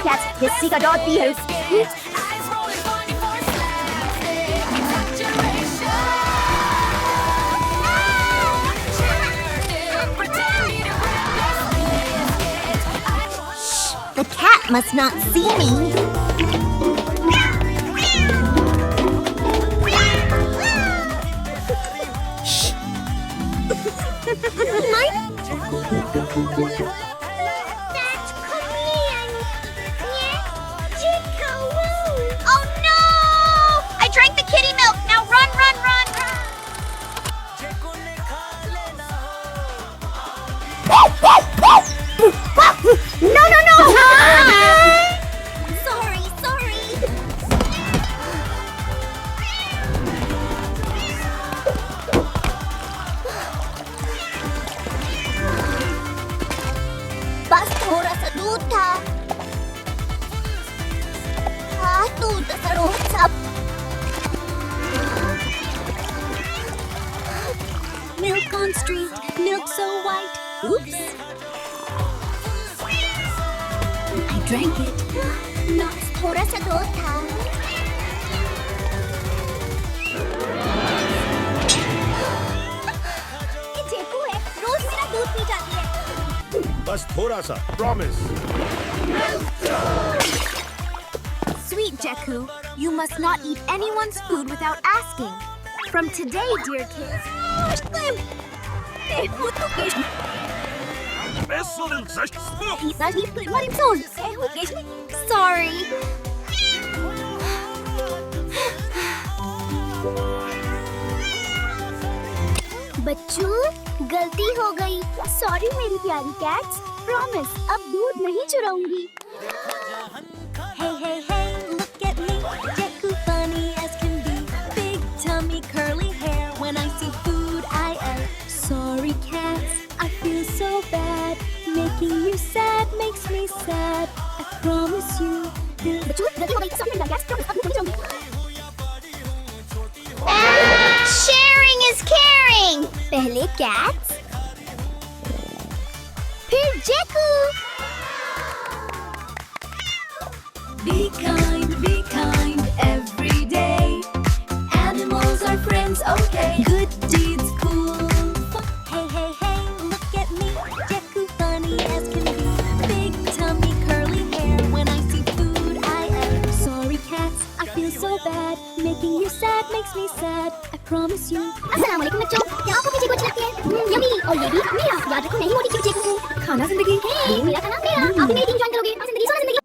cats. His sikhata theif. The cat must not see me. Shh. That's Korean. Jekoo. Oh no! I drank the kitty milk. Now run, run, run. No, no, no! Sorry, sorry. बस थोड़ा सा दूध था। हाँ, दूध सा रोज सब। Milk on street, milk so white. Oops. I drank it. बस थोड़ा सा दूध था। ये जेकू है, रोज मेरा दूध पी जाती है। बस थोड़ा सा, promise. Sweet Jekoo, you must not eat anyone's food without asking. From today, dear kids. Sorry. बच्चों, गलती हो गई। सॉरी मेरी प्यारी कैट्स। प्रॉमिस, अब दूध नहीं चुराऊंगी। Hey, hey, hey, look at me. Jekoo funny as can be. Big tummy, curly hair. When I see food, I am sorry, cats. I feel so bad. Making you sad makes me sad. I promise you. बच्चों, गलती हो गई। Sorry मेरी cats. Promise, अब दूध नहीं चुराऊंगी। Sharing is caring. पहले cats, फिर जेकू। Be kind every day. Animals are friends, okay. Good deeds, cool. Hey, hey, hey, look at me. Jekoo funny as can be. Big tummy, curly hair. When I see food, I am sorry, cats. I feel so bad. Making you sad makes me sad. I promise you. अस्सलामुअलैकुम बच्चों, क्या आपको भी जेकू अच्छी लगती है? Yummy. और ये भी मेरा। याद रखो, नहीं मोटी जेकू। खाना जिंदगी। हे, मेरा खाना मेरा। आप भी मेरी टीम ज्वाइन करोगे? जिंदगी सोना जिंदगी।